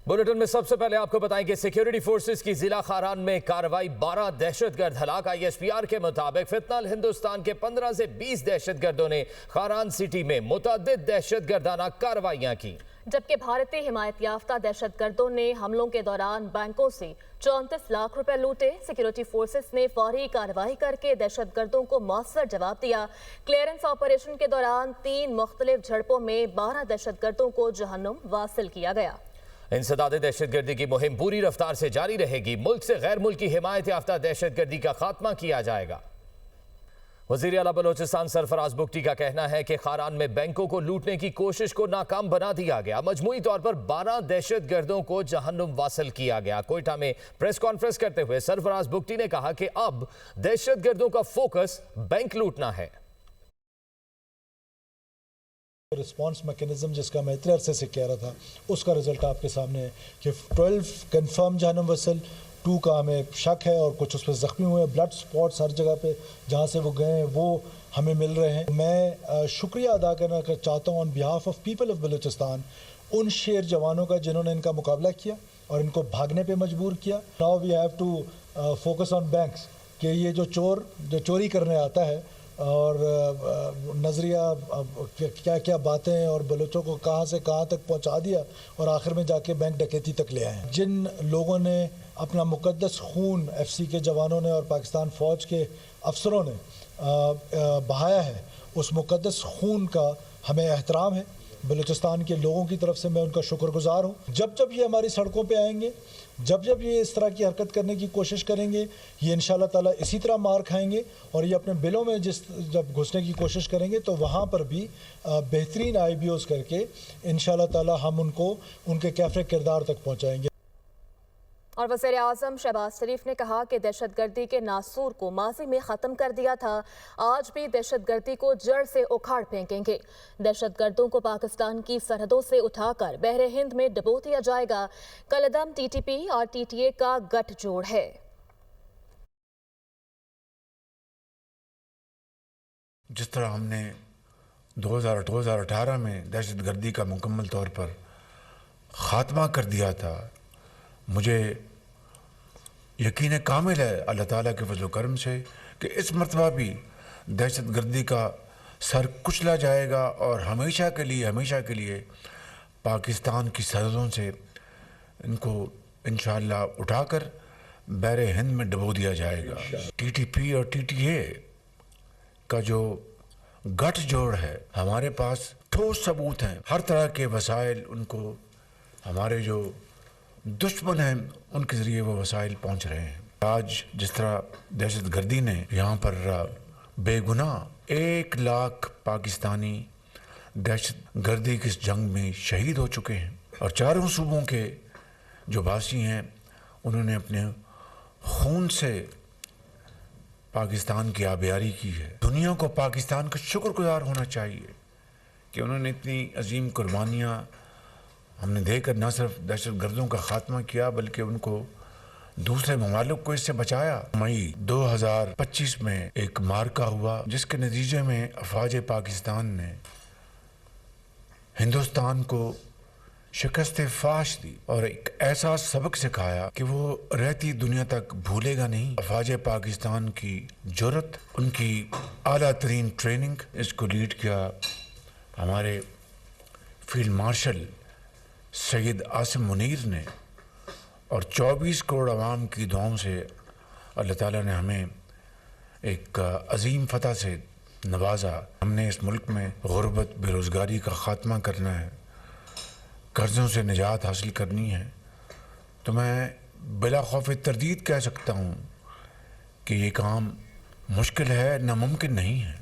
Bulletin में सबसे पहले आपको बताएं कि सिक्योरिटी फोर्सेस की जिला खारान में कार्रवाई, 12 दहशतगर्द हलाक। ISPR के मुताबिक फितनल हिंदुस्तान के 15 से 20 दहशतगर्दों ने खारान सिटी में मुतअद्दिद दहशतगर्दाना कार्रवाइयां की, जबकि भारतीय हिमायत याफ्ता दहशतगर्दों ने हमलों के दौरान बैंकों से 34 लाख रुपए लूटे। सिक्योरिटी फोर्सेस ने फौरी कार्रवाई करके दहशतगर्दों को मौसर जवाब दिया। क्लियरेंस ऑपरेशन के दौरान 3 मुख्तलिफ झड़पों में 12 दहशतगर्दों को जहन्नुम वासिल किया गया। इंसदादे दहशतगर्दी की मुहिम पूरी रफ्तार से जारी रहेगी। मुल्क से गैर मुल्की हिमायत याफ्ता दहशतगर्दी का खात्मा किया जाएगा। वज़ीर आला बलोचिस्तान सरफराज बुगटी का कहना है कि खारान में बैंकों को लूटने की कोशिश को नाकाम बना दिया गया। मजमूई तौर पर 12 दहशतगर्दों को जहन्नुम वासिल किया गया। कोयटा में प्रेस कॉन्फ्रेंस करते हुए सरफराज बुगटी ने कहा कि अब दहशतगर्दों का फोकस बैंक लूटना है। रिस्पॉन्स मैकेनिज्म जिसका मैं इतने अरसे से कह रहा था, उसका रिजल्ट आपके सामने है कि 12 कंफर्म जहन्नुम वसल, 2 का हमें शक है और कुछ उस पर ज़ख्मी हुए हैं। ब्लड स्पॉट्स हर जगह पे जहाँ से वो गए हैं वो हमें मिल रहे हैं। मैं शुक्रिया अदा करना चाहता हूँ on behalf of people of Balochistan, उन शेर जवानों का जिन्होंने इनका मुकाबला किया और इनको भागने पे मजबूर किया। Now we have to focus on banks कि ये जो चोरी करने आता है और नज़रिया क्या क्या बातें और बलूचों को कहाँ से कहाँ तक पहुँचा दिया और आखिर में जाके बैंक डकैती तक ले आए हैं। जिन लोगों ने अपना मुकद्दस खून FC के जवानों ने और पाकिस्तान फ़ौज के अफसरों ने बहाया है, उस मुकद्दस खून का हमें एहतराम है। बलूचिस्तान के लोगों की तरफ से मैं उनका शुक्रगुजार हूँ। जब जब ये हमारी सड़कों पे आएंगे, जब जब ये इस तरह की हरकत करने की कोशिश करेंगे, ये इंशाल्लाह ताला इसी तरह मार खाएंगे और ये अपने बिलों में जब घुसने की कोशिश करेंगे तो वहाँ पर भी बेहतरीन IBOs करके इंशाल्लाह ताला हम उनको उनके कैफ़े किरदार तक पहुँचाएंगे। और वज़ीर आज़म शहबाज शरीफ ने कहा कि दहशतगर्दी के नासूर को माजी में ख़त्म कर दिया था, आज भी दहशतगर्दी को जड़ से उखाड़ फेंकेंगे। दहशतगर्दों को पाकिस्तान की सरहदों से उठाकर बहरे हिंद में डबो दिया जाएगा। कलदम TTP और TTA का गठजोड़ है। जिस तरह हमने 2018 में दहशतगर्दी का मुकम्मल तौर पर ख़ात्मा कर दिया था, मुझे यकीन कामिल है अल्लाह ताला के फज़ल करम से कि इस मरतबा भी दहशतगर्दी का सर कुचला जाएगा और हमेशा के लिए पाकिस्तान की सरहदों से इनको इंशाअल्लाह उठाकर बहरे हिंद में डबो दिया जाएगा। TTP और TTA का जो गठजोड़ है, हमारे पास ठोस सबूत हैं, हर तरह के वसाइल उनको, हमारे जो दुश्मन हैं उनके ज़रिए वो वसाइल पहुँच रहे हैं। आज जिस तरह दहशतगर्दी ने यहाँ पर बेगुनाह 1 लाख पाकिस्तानी दहशतगर्दी की इस जंग में शहीद हो चुके हैं और चारों सूबों के जो वासी हैं उन्होंने अपने खून से पाकिस्तान की आबियारी की है। दुनिया को पाकिस्तान का शुक्रगुजार होना चाहिए कि उन्होंने इतनी अजीम कुर्बानियाँ हमने देकर न सिर्फ दहशतगर्दों का ख़ात्मा किया बल्कि उनको दूसरे ममालिक को इससे बचाया। मई 2025 में एक मार्का हुआ जिसके नतीजे में अफ़वाज पाकिस्तान ने हिंदुस्तान को शिकस्त फाश दी और एक ऐसा सबक सिखाया कि वो रहती दुनिया तक भूलेगा नहीं। अफ़वाज पाकिस्तान की जुर्रत, उनकी आला तरीन ट्रेनिंग, इसको लीड किया हमारे फील्ड मार्शल सैयद आसिम मुनीर ने और 24 करोड़ आवाम की दुआओं से अल्लाह ताला ने हमें एक अजीम फ़तह से नवाजा। हमने इस मुल्क में गुर्बत, बेरोज़गारी का ख़ात्मा करना है, कर्ज़ों से निजात हासिल करनी है, तो मैं बिला खौफ तरदीद कह सकता हूँ कि ये काम मुश्किल है, नामुमकिन नहीं है।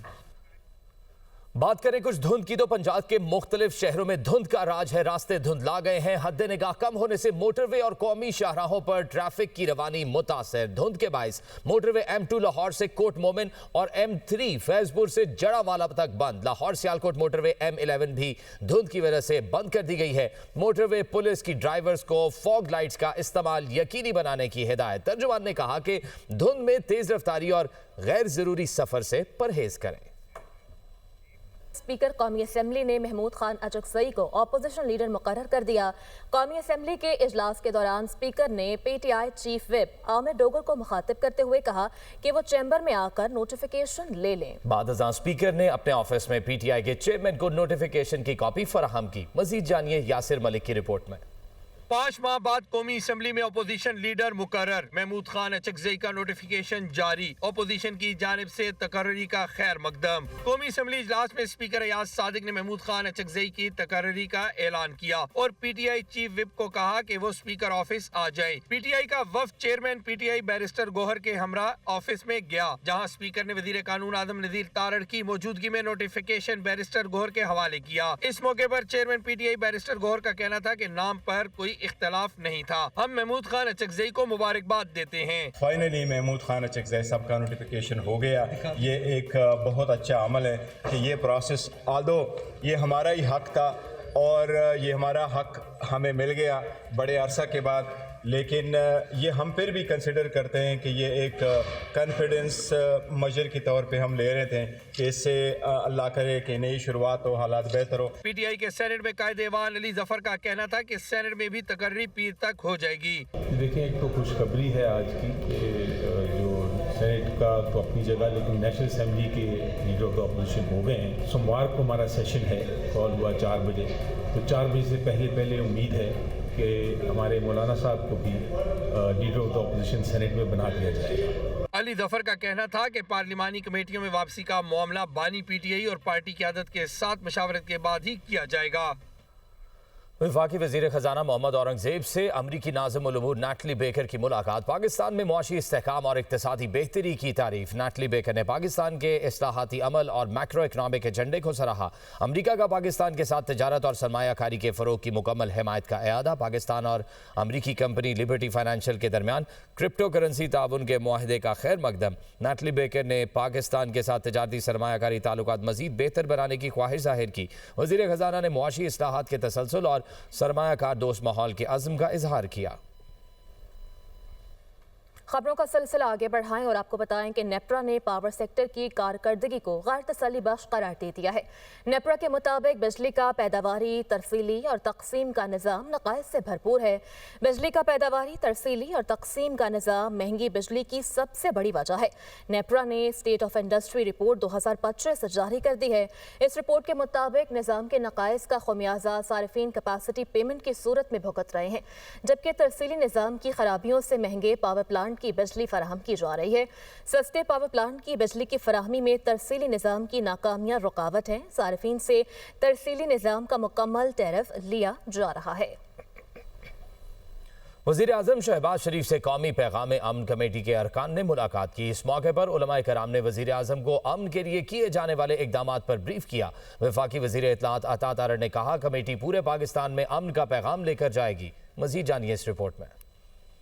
बात करें कुछ धुंध की तो पंजाब के मुख्तलिफ शहरों में धुंध का राज है। रास्ते धुंधला गए हैं। हद निगाह कम होने से मोटरवे और कौमी शाहराहों पर ट्रैफिक की रवानी मुतासर। धुंध के बायस मोटरवे M2 लाहौर से कोट मोमिन और M3 फैजपुर से जड़ावाला तक बंद। लाहौर सियालकोट मोटरवे M11 भी धुंध की वजह से बंद कर दी गई है। मोटरवे पुलिस की ड्राइवर्स को फॉग लाइट्स का इस्तेमाल यकीनी बनाने की हिदायत। तर्जुमान ने कहा कि धुंध में तेज रफ्तारी और गैर जरूरी सफर से परहेज करें। स्पीकर कौमी असम्बली ने महमूद खान अचकजई को अपोजिशन लीडर मुकर्रर कर दिया। कौमी असम्बली के इजलास के दौरान स्पीकर ने PTI chief whip Aamir Dogar को मुखातिब करते हुए कहा कि वो चैम्बर में आकर नोटिफिकेशन ले लें। बाद अज़ां स्पीकर ने अपने ऑफिस में PTI के चेयरमैन को नोटिफिकेशन की कॉपी फराहम की। मजीद जानिए यासिर मलिक की रिपोर्ट में। 5 माह बाद कौमी असम्बली में अपोजिशन लीडर मुकर्रर, महमूद खान अचकजई का नोटिफिकेशन जारी। अपोजिशन की जानिब से तकर्री का खैर मकदम। कौमी असम्बली इजलास में स्पीकर अयाज सादिक ने महमूद खान अचकजई की तकर्री का ऐलान किया और PTI चीफ विप को कहा कि वो स्पीकर ऑफिस आ जाए। PTI का वफ्द चेयरमैन PTI बैरिस्टर गोहर के हमरा ऑफिस में गया, जहाँ स्पीकर ने वजीर कानून आदम नजीर तारड़ की मौजूदगी में नोटिफिकेशन बैरिस्टर गोहर के हवाले किया। इस मौके पर चेयरमैन PTI बैरिस्टर गोहर का कहना था कि नाम पर कोई इख्तलाफ नहीं था। हम महमूद खान अचकजई को मुबारकबाद देते हैं। फाइनली महमूद खान अचकजई साहब का नोटिफिकेशन हो गया। ये एक बहुत अच्छा अमल है कि ये प्रोसेस, आल्दो ये हमारा ही हक था और ये हमारा हक हमें मिल गया बड़े अरसा के बाद, लेकिन ये हम फिर भी कंसिडर करते हैं कि ये एक कॉन्फिडेंस मेजर के तौर पे हम ले रहे थे कि इससे अल्लाह करे कि नई शुरुआत हो, हालात बेहतर हो। PTI के सेनेट में कायदे ऐवान अली जफर का कहना था कि सेनेट में भी तकर्री पीर तक हो जाएगी। देखिए, एक तो खुशखबरी है आज की कि जो सेनेट का तो अपनी जगह, लेकिन नेशनल असेंबली के लीडर ऑफ द अपोजिशन हो गए हैं। सोमवार को हमारा सेशन है, कॉल हुआ 4 बजे, तो 4 बजे से पहले उम्मीद है कि हमारे मौलाना साहब को भी leader of the opposition senate में बना दिया जाएगा। अली जफर का कहना था कि पार्लिमानी कमेटियों में वापसी का मामला बानी PTI और पार्टी क़यादत के साथ मशावरत के बाद ही किया जाएगा। वफाकी वज़ीर ख़जाना मोहम्मद औरंगज़ेब से अमरीकी नाज़िम उल उमूर नैटली बेकर की मुलाकात। पाकिस्तान में मुआशी इस्तेहकाम और इक़्तिसादी बेहतरी की तारीफ। नैटली बेकर ने पाकिस्तान के इस्लाहाती अमल और मैक्रो इकनॉमिक एजेंडे को सराहा। अमरीका का पाकिस्तान के साथ तजारत और सरमायाकारी के फ़रोग़ की मुकम्मल हिमायत का एआदा। पाकिस्तान और अमरीकी कंपनी लिबर्टी फाइनेंशियल के दरमियान क्रिप्टो करेंसी ताउन के मुआहदे का खैर मकदम। नैटली बेकर ने पाकिस्तान के साथ तजारती सरमायाकारी ताल्लुकात मज़ीद बेहतर बनाने की ख्वाहिश ज़ाहिर की। वज़ीर ख़जाना ने मुआशी इस्लाहात के तसलसल और सरमायाकार दोस्त माहौल के अज़्म का इजहार किया। खबरों का सिलसिला आगे बढ़ाएं और आपको बताएं कि नेप्रा ने पावर सेक्टर की कारकर्दगी को गैर तसल्ली बख्श करार दे दिया है। नेप्रा के मुताबिक बिजली का पैदावारी, तरसीली और तकसीम का निज़ाम नक़ाइस से भरपूर है। बिजली का पैदावारी, तरसीली और तकसीम का निज़ाम महंगी बिजली की सबसे बड़ी वजह है। नेप्रा ने स्टेट ऑफ इंडस्ट्री रिपोर्ट 2025 जारी कर दी है। इस रिपोर्ट के मुताबिक निज़ाम के नक़ाइस का खमियाजा सारिफीन कैपेसिटी पेमेंट की सूरत में भुगत रहे हैं, जबकि तरसीली निज़ाम की खराबियों से महंगे पावर प्लांट की बिजली फराहम की जा रही है। सस्ते पावर प्लांट की बिजली की फराहमी में तरसीली निज़ाम की नाकामियां रुकावट हैं। सारिफीन से तरसीली निज़ाम का मुकम्मल टैरिफ लिया जा रहा है। वज़ीर आज़म शहबाज शरीफ से कौमी पैगाम अमन कमेटी के अरकान ने मुलाकात की। इस मौके पर उलमाए कराम ने वज़ीर आज़म को अमन के लिए किए जाने वाले इक़दामात पर ब्रीफ किया। वफाकी वज़ीर इत्तलात अता तारड़ ने कहा, कमेटी पूरे पाकिस्तान में अमन का पैगाम लेकर जाएगी। मज़ीद जानिए इस रिपोर्ट में।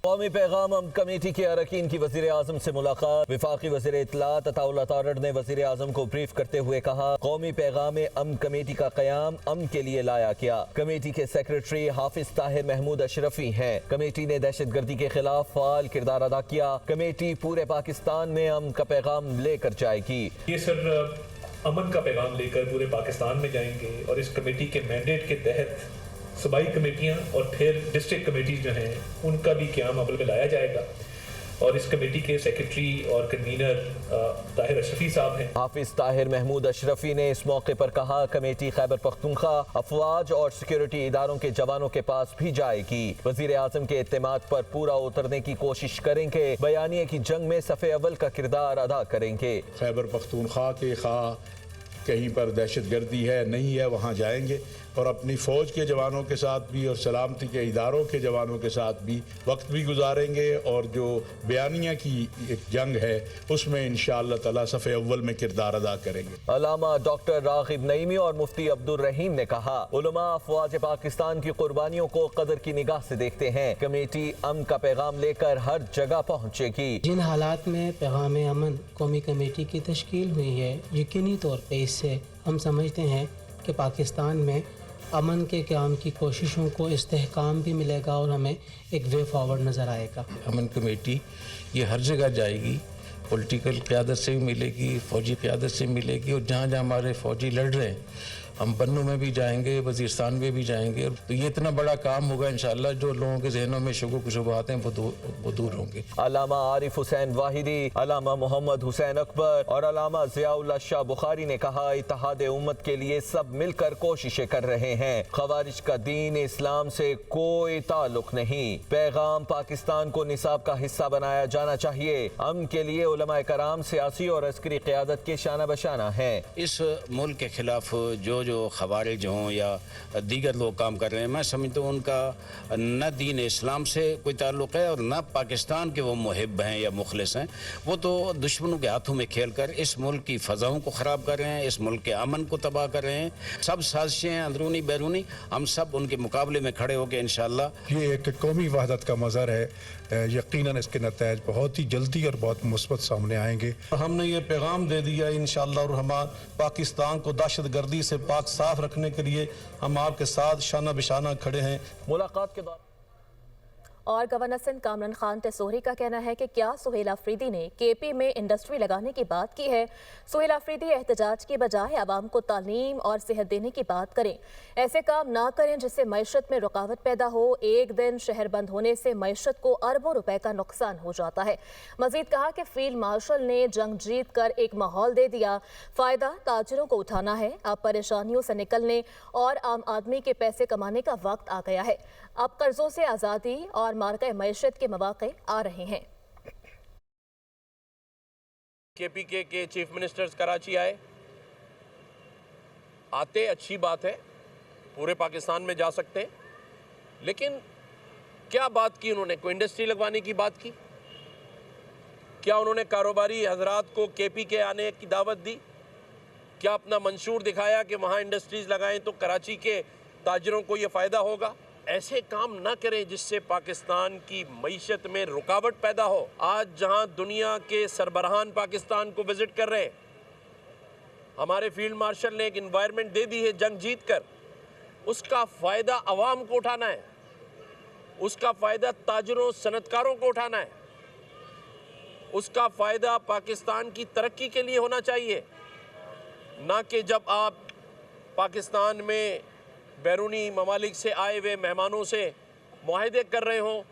कौमी पैगाम अमन कमेटी के अरकान की वज़ीर आज़म से मुलाकात। वफाकी वज़ीर इत्तलात अता तारड़ ने वज़ीर आज़म को ब्रीफ करते हुए कहा, कौमी पैगाम अमन कमेटी का क़याम अमन के लिए लाया गया। कमेटी के सेक्रेटरी हाफिज ताहिर महमूद अशरफी हैं। कमेटी ने दहशत गर्दी के खिलाफ फ़ाल किरदार अदा किया। कमेटी पूरे पाकिस्तान में अमन का पैगाम लेकर जाएगी। ये सर अमन का पैगाम लेकर पूरे पाकिस्तान में जाएंगे और इस कमेटी के मैंडेट के तहत सूबाई कमेटियाँ और फिर डिस्ट्रिक्ट कमेटीज जो हैं उनका भी क़याम अमल में लाया जाएगा। और इस कमेटी के सेक्रेटरी और कन्वीनर ताहिर अशरफी साहब हैं। हाफिज ताहिर महमूद अशरफी ने इस मौके पर कहा, कमेटी खैबर पख्तूनख्वा अफवाज और सिक्योरिटी इदारों के जवानों के पास भी जाएगी। वज़ीर आज़म के एतमाद पर पूरा उतरने की कोशिश करेंगे। बयानिए की जंग में सफ़े अव्वल का किरदार अदा करेंगे। खैबर पख्तूनख्वा के कहीं पर दहशत गर्दी है नहीं है, वहाँ जाएंगे और अपनी फ़ौज के जवानों के साथ भी और सलामती के इदारों के जवानों के साथ भी वक्त भी गुजारेंगे और जो बयानिया की एक जंग है उसमें इंशाअल्लाह ताला सफ़े अव्वल में किरदार अदा करेंगे। अल्लामा डॉक्टर राग़िब नईमी और मुफ्ती अब्दुल रहीम ने कहा, उलमा अफ़वाज पाकिस्तान की कुर्बानियों को कदर की निगाह से देखते हैं। कमेटी अमन का पैगाम लेकर हर जगह पहुँचेगी। जिन हालात में पैगाम अमन कौमी कमेटी की तश्कील हुई है, यकीनी तौर पर इससे हम समझते हैं कि पाकिस्तान में अमन के क़याम की कोशिशों को इस्तेहकाम भी मिलेगा और हमें एक वे फॉरवर्ड नज़र आएगा। अमन कमेटी ये हर जगह जाएगी पॉलिटिकल क़यादत से भी मिलेगी, फ़ौजी क़यादत से मिलेगी, और जहाँ जहाँ हमारे फ़ौजी लड़ रहे हैं, हम बन्नू में भी जाएंगे, वज़ीरस्तान में भी जाएंगे, तो ये इतना बड़ा काम होगा इंशाअल्लाह, जो लोगों के जहनों में शुबहात हैं वो दूर होंगे। अल्लामा आरिफ हुसैन वाहिदी, अल्लामा मोहम्मद हुसैन अकबर और अल्लामा ज़ियाउल्लाह शाह बुखारी ने कहा, इत्तेहाद उम्मत के लिए सब मिलकर कोशिशें कर रहे हैं। खवारिज का दीन इस्लाम से कोई ताल्लुक नहीं। पैगाम पाकिस्तान को निसाब का हिस्सा बनाया जाना चाहिए। अमन के लिए उलमाए कराम सियासी और अस्करी क़यादत के शाना बशाना हैं। इस मुल्क के खिलाफ जो खवारिज हों या दीगर लोग काम कर रहे हैं, मैं समझता हूँ उनका न दीन इस्लाम से कोई ताल्लुक़ है और न पाकिस्तान के वो मुहिब हैं या मुखलिस हैं। वो तो दुश्मनों के हाथों में खेल कर इस मुल्क की फ़ज़ाओं को ख़राब कर रहे हैं, इस मुल्क के अमन को तबाह कर रहे हैं। सब साजिशें हैं, अंदरूनी बैरूनी, हम सब उनके मुकाबले में खड़े होकर इंशाअल्लाह। ये एक कौमी वहदत का मज़हर है, यकीनन इसके नतीजे बहुत ही जल्दी और बहुत मुस्बत सामने आएंगे। हमने ये पैगाम दे दिया इंशाअल्लाह, और हम पाकिस्तान को दहशत गर्दी से पाक साफ रखने के लिए हम आपके साथ शाना बिशाना खड़े हैं। मुलाकात के दौरान और गवर्नर सिंध कामरान खान तसोहरी का कहना है कि क्या सुहेल अफरीदी ने केपी में इंडस्ट्री लगाने की बात की है। सुहेल अफरीदी एहतजाज की बजाय आवाम को तालीम और सेहत देने की बात करें। ऐसे काम ना करें जिससे मईशत में रुकावट पैदा हो। एक दिन शहर बंद होने से मईशत को अरबों रुपए का नुकसान हो जाता है। मजीद कहा कि फील्ड मार्शल ने जंग जीत कर एक माहौल दे दिया। फ़ायदा ताजिरों को उठाना है। अब परेशानियों से निकलने और आम आदमी के पैसे कमाने का वक्त आ गया है। अब कर्जों से आज़ादी और मार्का मईशत के मौके आ रहे हैं। केपीके के चीफ मिनिस्टर्स कराची आते अच्छी बात है, पूरे पाकिस्तान में जा सकते हैं, लेकिन क्या बात की उन्होंने? कोई इंडस्ट्री लगवाने की बात की? क्या उन्होंने कारोबारी हजरात को केपीके आने की दावत दी? क्या अपना मंशूर दिखाया कि वहाँ इंडस्ट्रीज लगाएं तो कराची के ताजिरों को ये फ़ायदा होगा? ऐसे काम ना करें जिससे पाकिस्तान की मईशत में रुकावट पैदा हो। आज जहां दुनिया के सरबराहान पाकिस्तान को विजिट कर रहे हैं, हमारे फील्ड मार्शल ने एक इन्वायरमेंट दे दी है जंग जीत कर, उसका फ़ायदा अवाम को उठाना है, उसका फ़ायदा ताजरों सनतकारों को उठाना है, उसका फ़ायदा पाकिस्तान की तरक्की के लिए होना चाहिए, ना कि जब आप पाकिस्तान में बैरूनी ममालिक से आए हुए मेहमानों से मुआहदे कर रहे हों।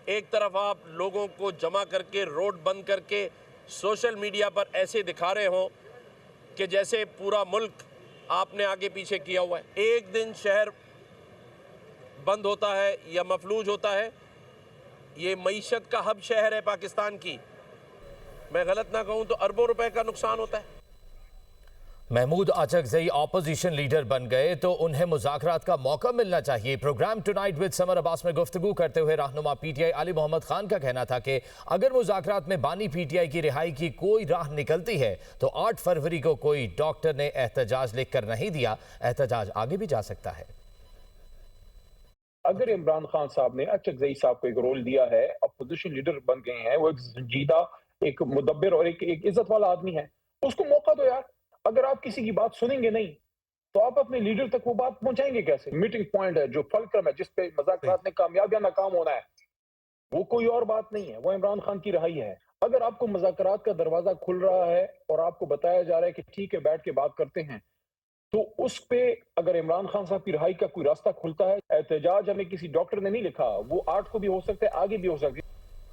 एक तरफ आप लोगों को जमा करके रोड बंद करके सोशल मीडिया पर ऐसे दिखा रहे हों कि जैसे पूरा मुल्क आपने आगे पीछे किया हुआ है। एक दिन शहर बंद होता है या मफलूज होता है, ये मईशत का हब शहर है पाकिस्तान की, मैं गलत ना कहूँ तो अरबों रुपए का नुकसान होता है। महमूद आचकजई ऑपोजिशन लीडर बन गए तो उन्हें मुज़ाकरात का मौका मिलना चाहिए। Programme tonight with Samar Abbas में गुफ्तगू करते हुए रहनुमा पीटीआई अली मोहम्मद खान का कहना था कि अगर मुज़ाकरात में बानी पीटीआई की रिहाई की कोई राह निकलती है तो 8 फरवरी को कोई डॉक्टर ने एहतजाज लिख कर नहीं दिया, एहतजाज आगे भी जा सकता है। अगर इमरान खान साहब ने आचकजई साहब को एक रोल दिया है, अपोजिशन लीडर बन गए हैं, वो एक संजीदा, एक मुदब्बिर और एक इज्जत वाला आदमी है, उसको मौका दो यार। अगर आप किसी की बात सुनेंगे नहीं तो आप अपने लीडर तक वो बात पहुंचाएंगे कैसे? मीटिंग पॉइंट है, जो फलक्रम है, जिस पे मुज़ाकरात में कामयाब या नाकाम होना है, वो कोई और बात नहीं है, वो इमरान खान की रिहाई है। अगर आपको मुज़ाकरात का दरवाजा खुल रहा है और आपको बताया जा रहा है कि ठीक है बैठ के बात करते हैं, तो उस पे अगर इमरान खान साहब की रिहाई का कोई रास्ता खुलता है, एहतजाज हमें किसी डॉक्टर ने नहीं लिखा, वो 8 को भी हो सकता है, आगे भी हो सकता है।